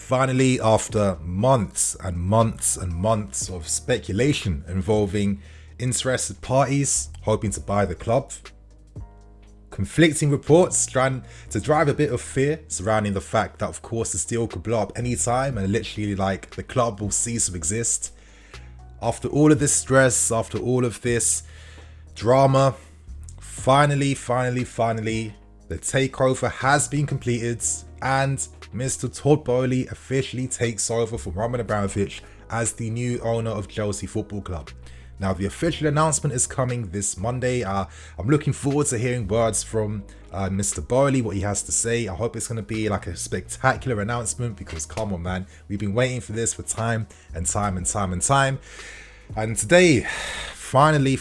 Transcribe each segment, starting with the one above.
Finally, after months and months and months of speculation involving interested parties hoping to buy the club, conflicting reports trying to drive a bit of fear surrounding the fact that of course the deal could blow up anytime and literally like the club will cease to exist. After all of this stress, after all of this drama, finally, the takeover has been completed and Mr. TODD BOEHLY officially takes over from Roman Abramovich as the new owner of Chelsea Football Club. Now, the official announcement is coming this Monday. I'm looking forward to hearing words from Mr. BOEHLY, what he has to say. I hope it's going to be like a spectacular announcement because, come on, man, we've been waiting for this for time. And today, finally,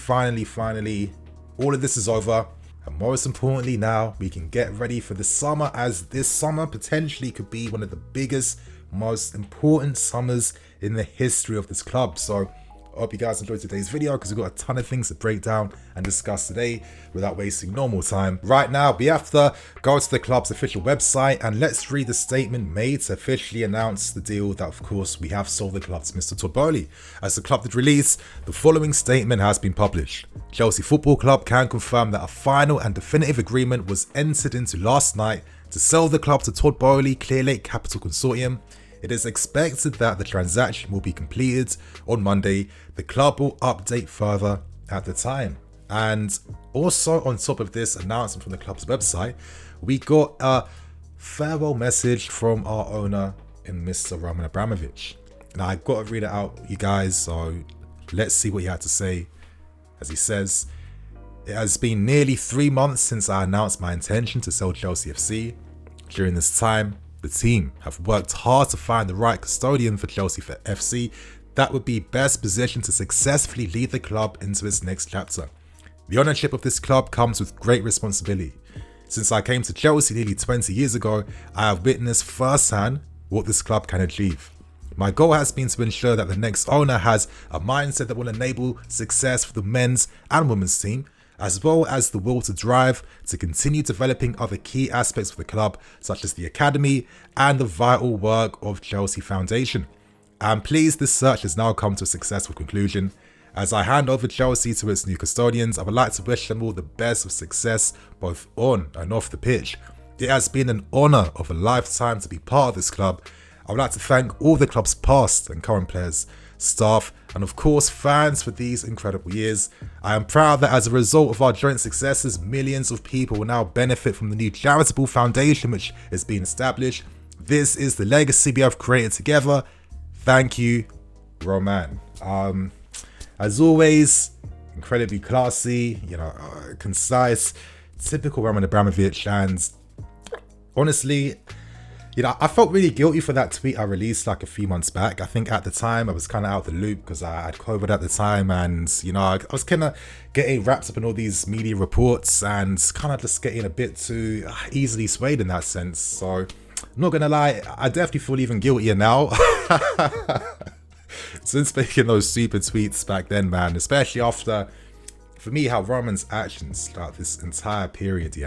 all of this is over. And most importantly, now we can get ready for the summer, as this summer potentially could be one of the biggest, most important summers in the history of this club. So I hope you guys enjoyed today's video because we've got a ton of things to break down and discuss today without wasting no more time. Right now, we have to go to the club's official website and let's read the statement made to officially announce the deal that, of course, we have sold the club to Mr. TODD BOEHLY. As the club did release, the following statement has been published. Chelsea Football Club can confirm that a final and definitive agreement was entered into last night to sell the club to TODD BOEHLY Clearlake Capital Consortium. It is expected that the transaction will be completed on Monday. The club will update further at the time. And also on top of this announcement from the club's website, we got a farewell message from our owner in Mr. Roman Abramovich. Now I've got to read it out, you guys, so let's see what he had to say. As he says, "It has been nearly 3 months since I announced my intention to sell Chelsea FC. During this time, the team have worked hard to find the right custodian for Chelsea FC that would be best positioned to successfully lead the club into its next chapter. The ownership of this club comes with great responsibility. Since I came to Chelsea nearly 20 years ago, I have witnessed firsthand what this club can achieve. My goal has been to ensure that the next owner has a mindset that will enable success for the men's and women's team, as well as the will to drive to continue developing other key aspects of the club, such as the academy and the vital work of Chelsea Foundation. I am pleased this search has now come to a successful conclusion. As I hand over Chelsea to its new custodians, I would like to wish them all the best of success, both on and off the pitch. It has been an honour of a lifetime to be part of this club. I would like to thank all the club's past and current players, staff, and of course fans for these incredible years. I am proud that as a result of our joint successes, millions of people will now benefit from the new charitable foundation which is being established. This is the legacy we have created together. Thank you, Roman." As always, incredibly classy, concise, typical Roman Abramovich. And honestly, I felt really guilty for that tweet I released like a few months back. I think at the time I was kind of out of the loop because I had COVID at the time, and I was kind of getting wrapped up in all these media reports and kind of just getting a bit too easily swayed in that sense. So I'm not gonna lie, I definitely feel even guiltier now since making those stupid tweets back then, man. Especially after, for me, how Roman's actions throughout this entire period,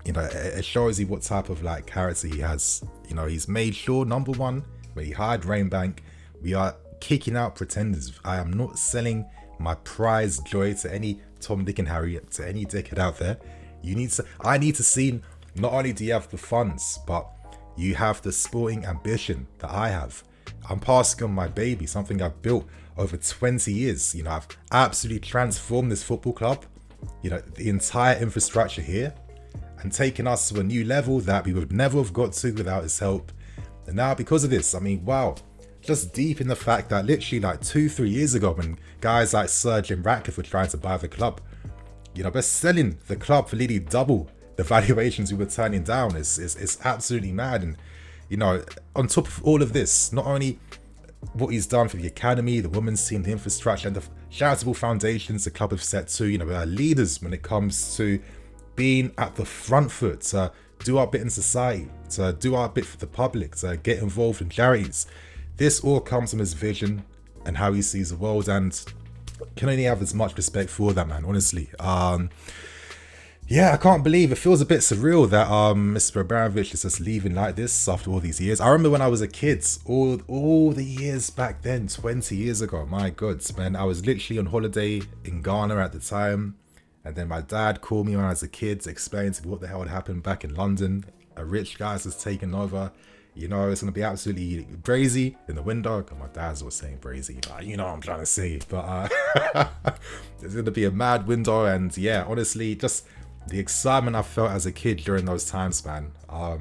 it shows you what type of character he has. He's made sure, number one, when he hired Rainbank, we are kicking out pretenders. I am not selling my prized joy to any Tom, Dick and Harry, to any dickhead out there. I need to see, not only do you have the funds, but you have the sporting ambition that I have. I'm passing on my baby, something I've built over 20 years. I've absolutely transformed this football club, the entire infrastructure here, and taken us to a new level that we would never have got to without his help. And now because of this, wow, just deep in the fact that literally 2-3 years ago, when guys like Sir Jim Ratcliffe were trying to buy the club, we're selling the club for nearly double the valuations we were turning down. It's absolutely mad. And on top of all of this, not only what he's done for the academy, the women's team, the infrastructure, and the charitable foundations the club have set to, we are leaders when it comes to being at the front foot, to do our bit in society, to do our bit for the public, to get involved in charities. This all comes from his vision and how he sees the world, and can only have as much respect for that, man, honestly. Yeah, I can't believe it. Feels a bit surreal that Mr. Abramovich is just leaving like this after all these years. I remember when I was a kid, all the years back then, 20 years ago. My God, man, I was literally on holiday in Ghana at the time, and then my dad called me when I was a kid, explained to me what the hell had happened back in London. A rich guy's just taken over. You know, it's gonna be absolutely crazy in the window. My dad's always saying crazy, but you know what I'm trying to say. But there's gonna be a mad window, and yeah, honestly, just the excitement I felt as a kid during those times, man. I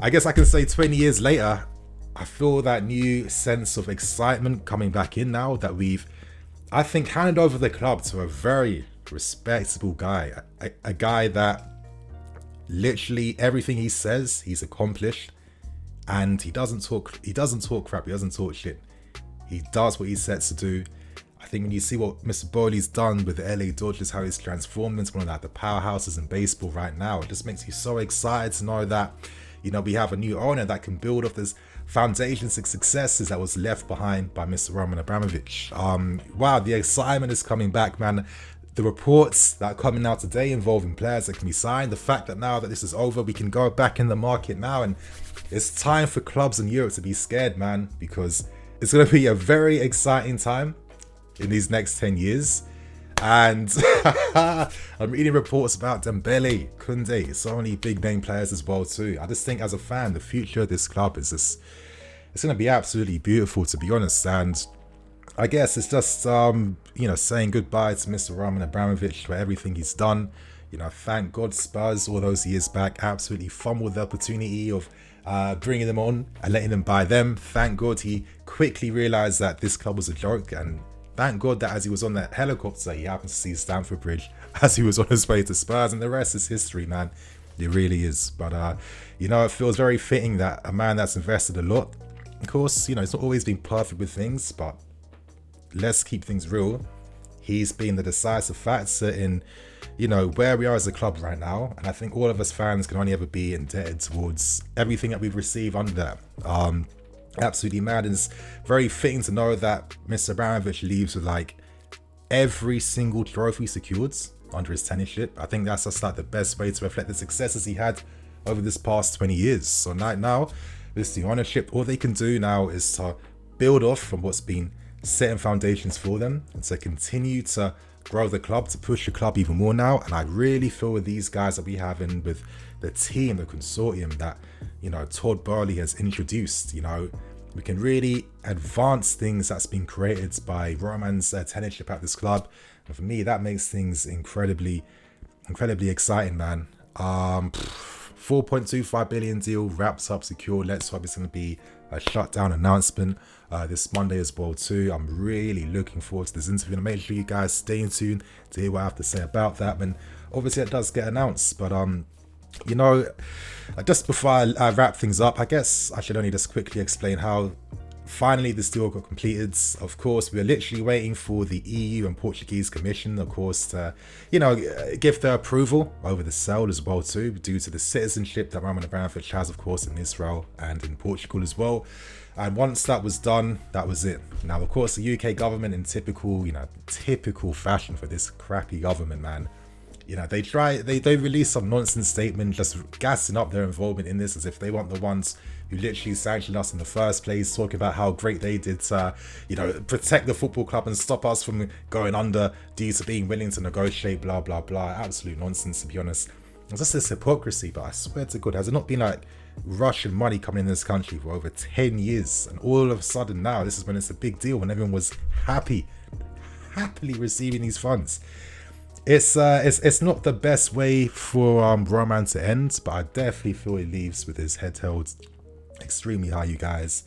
guess I can say 20 years later, I feel that new sense of excitement coming back in now that we've, I think, handed over the club to a very respectable guy, a guy that literally everything he says he's accomplished, and he doesn't talk crap, he doesn't talk shit. He does what he sets to do. I think when you see what Mr. Boehley's done with the LA Dodgers, how he's transformed into one of like the powerhouses in baseball right now, it just makes you so excited to know that, you know, we have a new owner that can build off this foundations and successes that was left behind by Mr. Roman Abramovich. Wow, the excitement is coming back, man. The reports that are coming out today involving players that can be signed, the fact that now that this is over, we can go back in the market now, and it's time for clubs in Europe to be scared, man, because it's going to be a very exciting time in these next 10 years. And I'm reading reports about Dembele, Koundé, so many big name players as well too. I just think as a fan, the future of this club is just, it's going to be absolutely beautiful, to be honest. And I guess it's just, you know, saying goodbye to Mr. Roman Abramovich for everything he's done. You know, thank God Spurs all those years back absolutely fumbled the opportunity of bringing them on and letting them buy them. Thank God he quickly realized that this club was a joke, and thank God that as he was on that helicopter, he happened to see Stamford Bridge as he was on his way to Spurs, and the rest is history, man. It really is. But, you know, it feels very fitting that a man that's invested a lot, of course, you know, it's not always been perfect with things, but let's keep things real. He's been the decisive factor in, you know, where we are as a club right now. And I think all of us fans can only ever be indebted towards everything that we've received under that. Absolutely mad. And it's very fitting to know that Mr. Abramovich leaves with like every single trophy secured under his tenureship. I think that's just like the best way to reflect the successes he had over this past 20 years. So right now, with the ownership, all they can do now is to build off from what's been setting foundations for them, and to continue to grow the club, to push the club even more now. And I really feel with these guys that we have in with the team, the consortium that, you know, TODD BOEHLY has introduced, you know, we can really advance things that's been created by Roman's tenureship at this club. And for me, that makes things incredibly exciting, man. 4.25 billion deal wraps up secure. Let's hope it's going to be a shutdown announcement this Monday as well too. I'm really looking forward to this interview, and make sure you guys stay in tune to hear what I have to say about that. And obviously it does get announced, but you know, just before I wrap things up, I guess I should only just quickly explain how finally this deal got completed. Of course, we're literally waiting for the EU and Portuguese Commission, of course, to, you know, give their approval over the sale as well too, due to the citizenship that Roman Abramovich has, of course, in Israel and in Portugal as well. And once that was done, that was it. Now, of course, the UK government, in typical, you know, typical fashion for this crappy government, man, you know, they release some nonsense statement just gassing up their involvement in this as if they weren't the ones who literally sanctioned us in the first place, talking about how great they did to, you know, protect the football club and stop us from going under due to being willing to negotiate, blah, blah, blah. Absolute nonsense, to be honest. It's just this hypocrisy, but I swear to God, has it not been like Russian money coming in this country for over 10 years? And all of a sudden now, this is when it's a big deal, when everyone was happily receiving these funds. It's not the best way for Roman to end, but I definitely feel he leaves with his head held extremely high, you guys.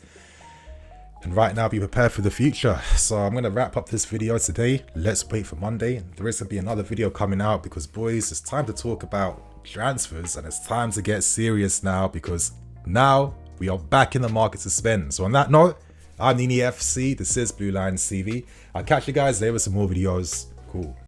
And right now, be prepared for the future. So I'm going to wrap up this video today. Let's wait for Monday. There is going to be another video coming out because, boys, it's time to talk about transfers, and it's time to get serious now, because now we are back in the market to spend. So on that note, I'm Nini FC. This is Blue Lions TV. I'll catch you guys later with some more videos. Cool.